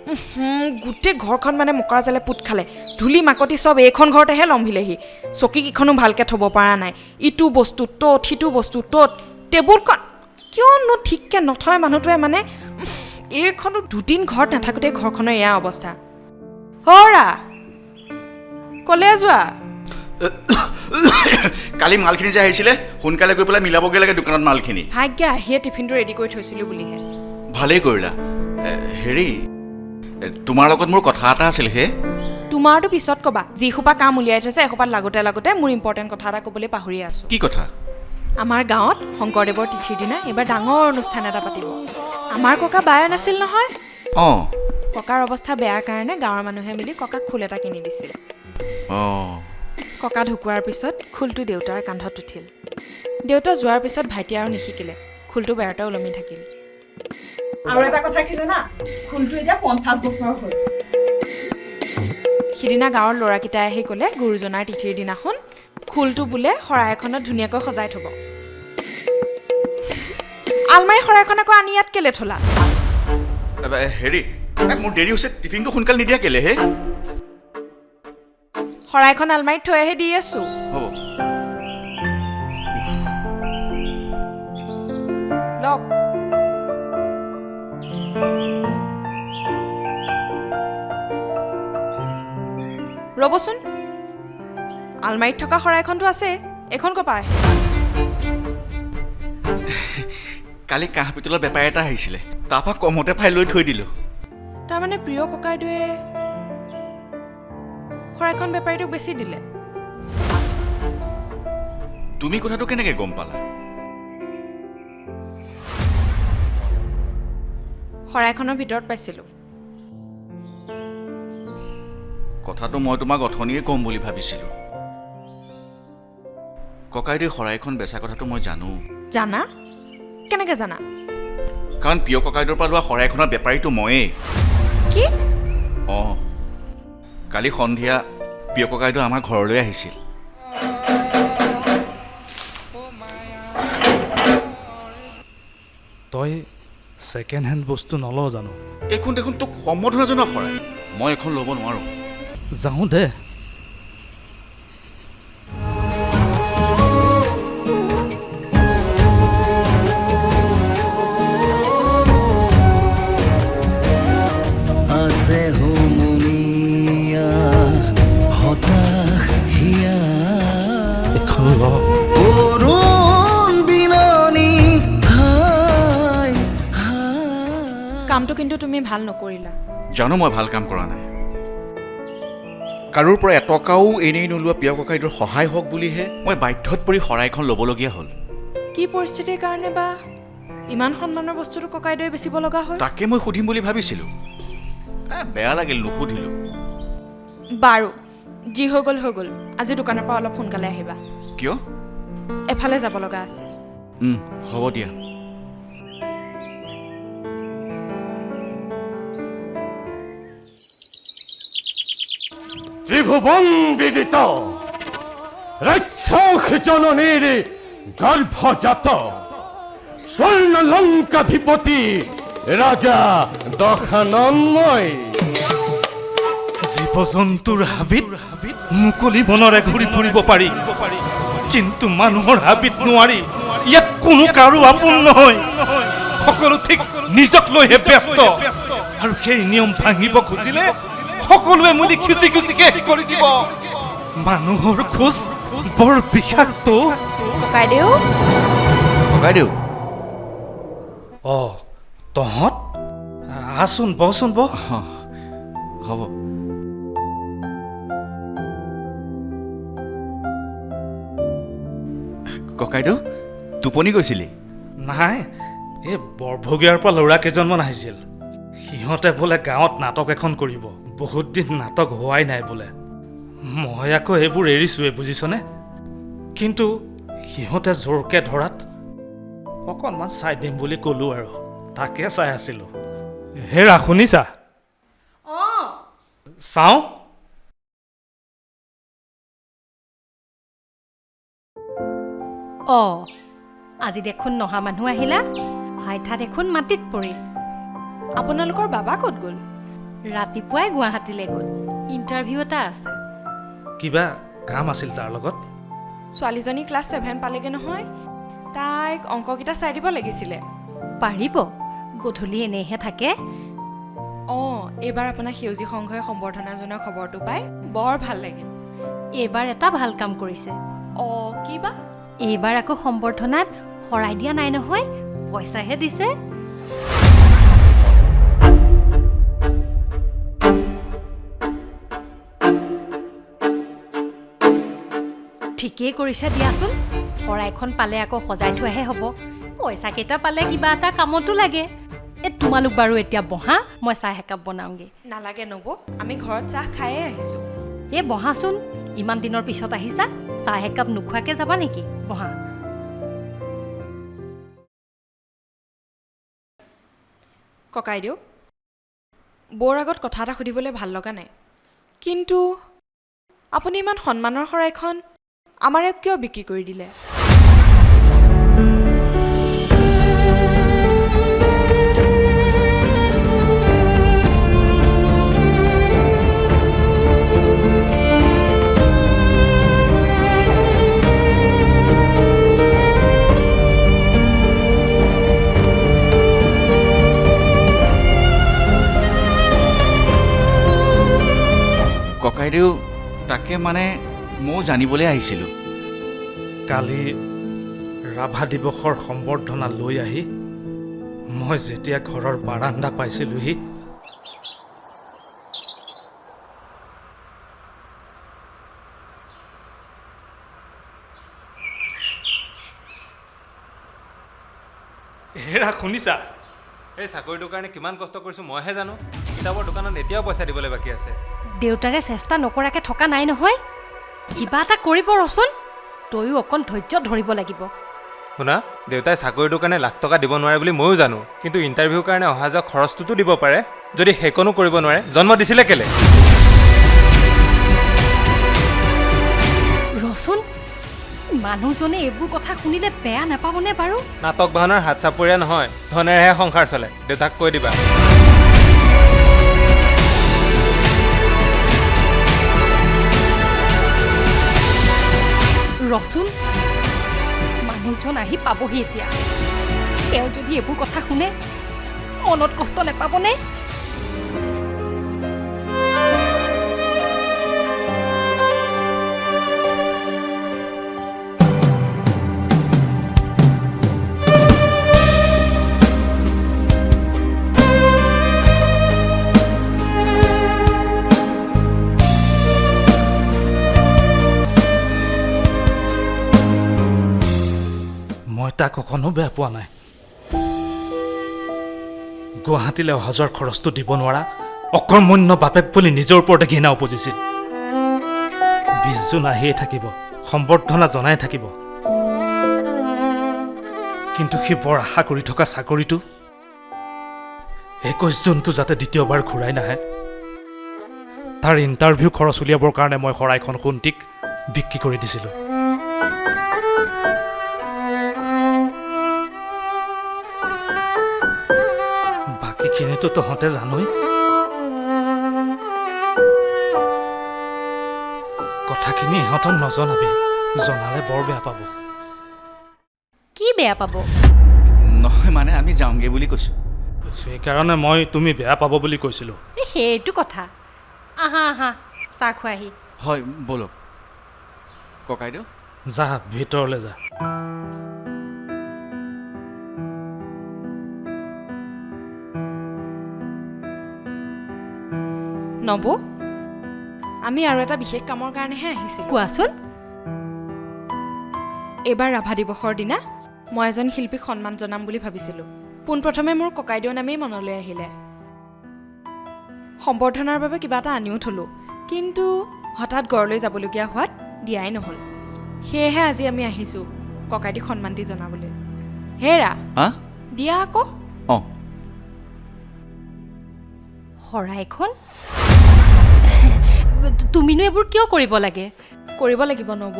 গোটেই ঘৰখন মানে মকৰা জালে পুত খালে ধূলি মাকতি চব এইখন ঘৰতেহে লম্ভিলেহি চকীকেইখনো ভালকৈ থ'ব পৰা নাই ইটো বস্তু ত'ত সিটো বস্তু ত'ত টেবুলখন কিয়নো ঠিককৈ নথয় মানুহটোৱে মানে এইখনো দুদিন ঘৰত নাথাকোঁতে ঘৰখনৰ এয়া অৱস্থা হৰা ক'লে যোৱা কালি মালখিনি যে আহিছিলে সোনকালে গৈ পেলাই মিলাবগৈ লাগে দোকানত মালখিনি ভাগ্য আহিয়ে টিফিনটো ৰেডি কৰি থৈছিলোঁ বুলিহে ভালেই কৰিলা হেৰি তোমাৰ লগত মোৰ কথা এটা আছিল হে তোমাৰতো পিছত ক'বা যিসোপা কাম উলিয়াই থৈছে এসোপাত লাগোতে লাগোতে মোৰ ইম্পৰ্টেণ্ট কথা এটা ক'বলৈ পাহৰি আছোঁ কি কথা আমাৰ গাঁৱত শংকৰদেৱৰ তিথিৰ দিনা এইবাৰ ডাঙৰ অনুষ্ঠান এটা পাতিব আমাৰ ককা বায়ন আছিল নহয় অঁ ককাৰ অৱস্থা বেয়াৰ কাৰণে গাঁৱৰ মানুহে মিলি ককাক খোল এটা কিনি দিছিল অঁ ককা ঢুকোৱাৰ পিছত খোলটো দেউতাৰ কান্ধত উঠিল দেউতা যোৱাৰ পিছত ভাইটি আৰু নিশিকিলে খোলটো বেৰতে ওলমি থাকিল আৰু এটা কথা কি জানা খোলটো এতিয়া 50 বছৰ হ'ল সিদিনা গাঁৱৰ ল'ৰাকেইটাই আহি ক'লে গুৰুজনাৰ তিথিৰ দিনাখন খোলটো বোলে শৰাই এখনত ধুনীয়াকৈ সজাই থ'ব আলমাৰী শৰাই এখন আকৌ আনি ইয়াত কেলে থলা হেৰি মোৰ দেৰি হৈছে টিফিনটো সোনকালে নিদিয়া কেলে হে শৰাইখন আলমাৰীত থৈ আহি দি আছোঁ হ'ব লওক ৰ'বচোন আলমাৰীত থকা শৰাইখনটো আছে এইখন ক'ৰ পৰা কালি কাঁহ পিতলৰ বেপাৰী এটা আহিছিলে তাৰপৰা কমতে পাই লৈ থৈ দিলোঁ তাৰমানে প্ৰিয় ককাইদেৱে শৰাইখন বেপাৰীটোক বেছি দিলে তুমি কথাটো কেনেকৈ গম পালা শৰাইখনৰ ভিতৰত পাইছিলোঁ কথাটো মই তোমাক অথনিয়ে ক'ম বুলি ভাবিছিলোঁ ককাইদেউ শৰাইখন বেচা কথাটো মই জানো জানা কেনেকৈ জানা কাৰণ প্ৰিয় ককাইদেউৰ পৰা লোৱা শৰাইখনৰ বেপাৰীটো ময়েই কি অঁ কালি সন্ধিয়া প্ৰিয় ককাইদেউ আমাৰ ঘৰলৈ আহিছিল তই ছেকেণ্ড হেণ্ড বস্তু নলওঁ জানো এইখন দেখোন তোক সম্বোধনা জনোৱা শৰাই মই এখন ল'ব নোৱাৰোঁ যাওঁ দে আছে হুমুনিয়া হতাশ হিয়া এখন ল অৰুণ বিননি হাই কামটো কিন্তু তুমি ভাল নকৰিলা জানো মই ভাল কাম কৰা নাই কাৰোৰ পৰা এটকাও এনেই নোলোৱা প্ৰিয় ককাইদেউৰ সহায় হওক বুলিহে মই বাধ্যত পৰি শৰাইখন ল'বলগীয়া হ'ল কি পৰিস্থিতিৰ কাৰণে বা ইমান সন্মানৰ বস্তুটো ককাইদেৱে বেচিব লগা হ'ল তাকে মই সুধিম বুলি ভাবিছিলোঁ বেয়া লাগিল নুসুধিলোঁ বাৰু যি হৈ গ'ল আজি দোকানৰ পৰা অলপ সোনকালে আহিবা কিয় এফালে যাব লগা আছে হ'ব দিয়া ত্রিভুবন বিদিত রাক্ষস জননীর গর্ভজাত স্বর্ণ লঙ্কাধিপতি রাজা দশানন্ময় জীৱ জন্তুৰ হাবিত মুকলি বনৰে ঘূৰি ফুৰিব পাৰি কিন্তু মানুহৰ হাবিত নোৱাৰি ইয়াত কোনো কাৰো আপোন নহয় সকলো ঠিক নিজক লৈহে ব্যস্ত আৰু সেই নিয়ম ভাঙিব খুজিলে সকলোৱে মিলি খুচি খুচি শেষ কৰি দিব মানুহৰ খোজ বৰ বিষাক্ত ককাইদেউ ককাইদেউ অঁ তহঁত আচোন বচোন ব হ'ব ককাইদেউ টোপনি গৈছিলি নাই এই বৰভগীয়াৰ পৰা ল'ৰা কেইজনমান আহিছিল সিহঁতে বোলে গাঁৱত নাটক এখন কৰিব বহুত দিন নাটক হোৱাই নাই বোলে মই আকৌ এইবোৰ এৰিছোৱে বুজিছনে কিন্তু সিহঁতে জোৰকে ধৰাত অকণমান চাই দিম বুলি ক'লোঁ আৰু তাকে চাই আছিলোঁ হেৰা শুনিছা চাওঁ আজি দেখোন নহা মানুহ আহিলা হাইঠা দেখোন মাটিত পৰিল আপোনালোকৰ বাবা ক'ত গ'ল ৰাতিপুৱাই গুৱাহাটীলৈ গ'ল ইণ্টাৰভিউ এটা আছে কিবা কাম আছিল তাৰ লগত ছোৱালীজনী ক্লাছ 7 পালেগৈ নহয় তাইক অংককেইটা চাই দিব লাগিছিলে পাৰিব গধূলি এনেহে থাকে অঁ এইবাৰ আপোনাৰ সেউজী সংঘই সম্বৰ্ধনা জনোৱা খবৰটো পাই বৰ ভাল লাগিল এইবাৰ এটা ভাল কাম কৰিছে অঁ কিবা এইবাৰ আকৌ সম্বৰ্ধনাত শৰাই দিয়া নাই নহয় পইচাহে দিছে ঠিকেই কৰিছে দিয়াচোন শৰাইখন পালে আকৌ সজাই থোৱাহে হ'ব পইচাকেইটা পালে কিবা এটা কামতো লাগে তোমালোক বাৰু এতিয়া বহা মই চাহ একাপ বনাওঁগৈ নালাগে নব আমি ঘৰত চাহ খায়ে আহিছোঁ বহাচোন ইমান দিনৰ পিছত আহিছা চাহ একাপ নোখোৱাকৈ যাবা নেকি বহা ককাইদেউ বৰ আগত কথা এটা সুধিবলৈ ভাল লগা নাই কিন্তু আপুনি ইমান সন্মানৰ শৰাইখন আমাৰে কিয় বিক্ৰী কৰি দিলে ককাইদেউ তাকে মানে ময়ো জানিবলৈ আহিছিলোঁ কালি ৰাভা দিৱসৰ সম্বৰ্ধনা লৈ আহি মই যেতিয়া ঘৰৰ বাৰাণ্ডা পাইছিলোহি হেৰা শুনিছা এই চাকৰিটোৰ কাৰণে কিমান কষ্ট কৰিছোঁ মইহে জানো কিতাপৰ দোকানত এতিয়াও পইচা দিবলৈ বাকী আছে দেউতাৰে চেষ্টা নকৰাকৈ থকা নাই নহয় কিবা এটা কৰিব ৰচোন তয়ো অকণ ধৈৰ্য ধৰিব লাগিব শুনা দেউতাই চাকৰিটোৰ কাৰণে লাখ টকা দিব নোৱাৰে বুলি ময়ো জানো কিন্তু ইণ্টাৰভিউৰ কাৰণে অহা যোৱা খৰচটোতো দিব পাৰে যদি সেইকণো কৰিব নোৱাৰে জন্ম দিছিলে কেলে ৰচোন মানুহজনে এইবোৰ কথা শুনিলে বেয়া নাপাবনে বাৰু নাটক ভাওনাৰ হাত চাপৰীয়া নহয় ধনেৰেহে সংসাৰ চলে দেউতাক কৈ দিবা ৰচোন মানুহজন আহি পাবহি এতিয়া তেওঁ যদি এইবোৰ কথা শুনে মনত কষ্ট নাপাবনে মই তাক অকণো বেয়া পোৱা নাই গুৱাহাটীলৈ অহা যোৱাৰ খৰচটো দিব নোৱাৰা অকৰ্মণ্য বাপেক বুলি নিজৰ ওপৰতে ঘৃণা উপজিছিল 20 জুন আহিয়ে থাকিব সম্বৰ্ধনা জনাই থাকিব কিন্তু সি বৰ আশা কৰি থকা চাকৰিটো 21 জুনটো যাতে দ্বিতীয়বাৰ ঘূৰাই নাহে তাৰ ইণ্টাৰভিউ খৰচ উলিয়াবৰ কাৰণে মই শৰাইখন সোণটিক বিক্ৰী কৰি দিছিলোঁ বাকীখিনিতো তহঁতে জানই কথাখিনি ইহঁতক নজনাবি জনালে বৰ বেয়া পাব কি বেয়া পাব নহয় মানে আমি যাওঁগৈ বুলি কৈছোঁ সেইকাৰণে মই তুমি বেয়া পাব বুলি কৈছিলোঁ সেইটো কথা আহা আহা চাহ খোৱাহি হয় ব'লক ককাইদেউ যা ভিতৰলৈ যা নব আমি আৰু এটা বিশেষ কামৰ কাৰণেহে আহিছিলোঁ কোৱাচোন এইবাৰ ৰাভা দিৱসৰ দিনা মই এজন শিল্পীক সন্মান জনাম বুলি ভাবিছিলোঁ পোনপ্ৰথমে মোৰ ককাইদেউৰ নামেই মনলৈ আহিলে সম্বৰ্ধনাৰ বাবে কিবা এটা আনিও থলোঁ কিন্তু হঠাৎ গড়লৈ যাবলগীয়া হোৱাত দিয়াই নহ'ল সেয়েহে আজি আমি আহিছোঁ ককাইদেউক সন্মান দি জনাবলৈ হেৰা হা দিয়া আকৌ অঁ শৰাইখন তুমিনো এইবোৰ কিয় কৰিব লাগে কৰিব লাগিব নব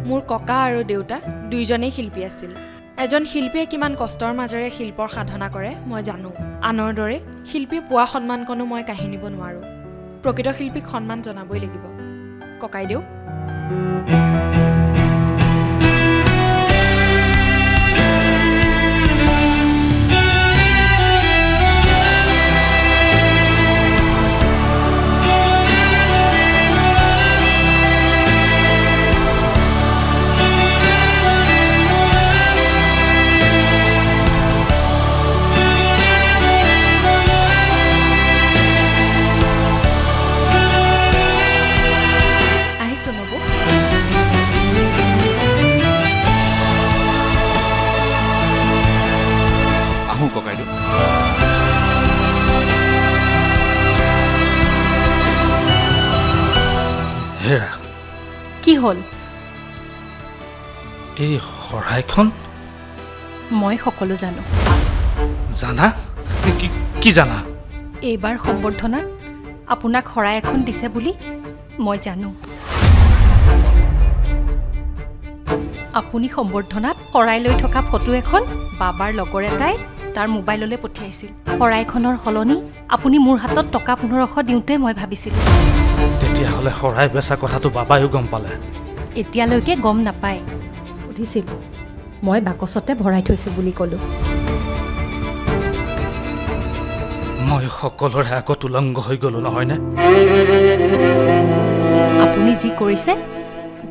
মোৰ ককা আৰু দেউতা দুইজনেই শিল্পী আছিল এজন শিল্পীয়ে কিমান কষ্টৰ মাজেৰে শিল্পৰ সাধনা কৰে মই জানো আনৰ দৰে শিল্পীয়ে পোৱা সন্মানকণো মই কাঢ়ি নিব নোৱাৰোঁ। প্ৰকৃত শিল্পীক সন্মান জনাবই লাগিব। ককাইদেউ, আহিছোঁ নবৌ। আহোঁ ককাইদেউ। হেৰা, কি হ'ল? এই শৰাইখন মই সকলো জানো। জানা? কি জানা? এইবাৰ সম্বৰ্ধনাত আপোনাক শৰাই এখন দিছে বুলি মই জানো। আপুনি সম্বৰ্ধনাত শৰাই লৈ থকা ফটো এখন বাবাৰ লগৰ এটাই তাৰ মোবাইললৈ পঠিয়াইছিল। শৰাইখনৰ সলনি আপুনি মোৰ হাতত টকা 1500 দিওঁতে মই ভাবিছিলোঁ। তেতিয়াহ'লে শৰাই বেচা কথাটো বাবায়ো গম পালে। এতিয়ালৈকে গম নাপায়। সুধিছিল, মই বাকচতে ভৰাই থৈছোঁ বুলি ক'লোঁ। মই সকলোৰে আগত উলংগ হৈ গ'লো নহয়নে? আপুনি যি কৰিছে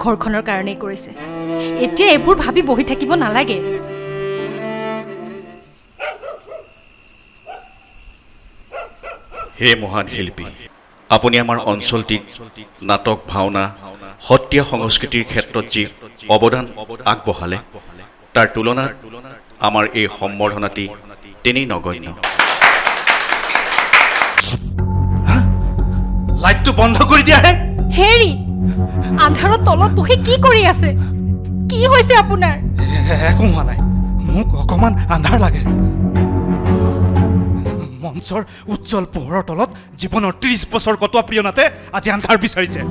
ঘৰখনৰ কাৰণেই কৰিছে। এতিয়া এইবোৰ ভাবি বহি থাকিব নালাগে। হে মহান শিল্পী, আপুনি আমাৰ অঞ্চলটিত নাটক, ভাওনা, সত্ৰীয়া সংস্কৃতিৰ ক্ষেত্ৰত যি অৱদান আগবঢ়ালে, তাৰ তুলনাত আমাৰ এই সম্বৰ্ধনাটি তেনেই নগণ্য। লাইটটো বন্ধ কৰি দিয়াহে। হেৰি, আন্ধাৰত তলত বহি কি কৰি আছে? কি হৈছে আপোনাৰ? একো হোৱা নাই, মোক অকণমান আন্ধাৰ লাগে। মঞ্চৰ উজ্জ্বল পোহৰৰ তলত জীৱনৰ 30 বছৰ কটোৱা প্ৰিয় নাটে আজি আন্ধাৰ বিচাৰিছে।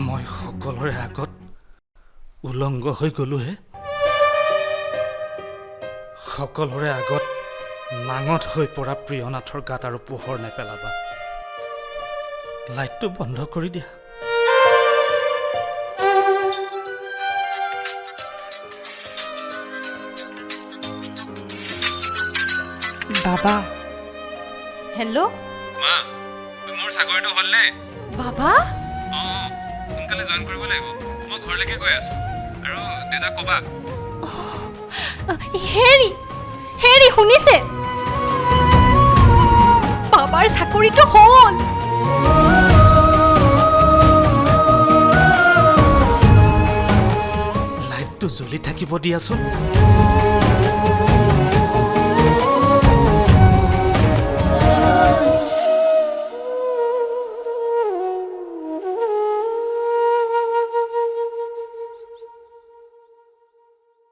মই সকলোৰে আগত উলংগ হৈ গ'লোহে। সকলোৰে আগত নাঙঠ হৈ পৰা প্ৰিয়নাথৰ গাত আৰু পোহৰ নেপেলাবা। লাইটটো বন্ধ কৰি দিয়া। বাবা, হেল্ল', মা, মোৰ চাকৰিটো হ'লনে? বাবা? অঁ, সোনকালে জইন কৰিব লাগিব। মই ঘৰলৈকে গৈ আছোঁ আৰু দেউতাক ক'বা। হেৰি, হেৰি শুনিছে? বাবাৰ চাকৰিটো হ'ল। লাইটটো জ্বলি থাকিব দিয়াচোন।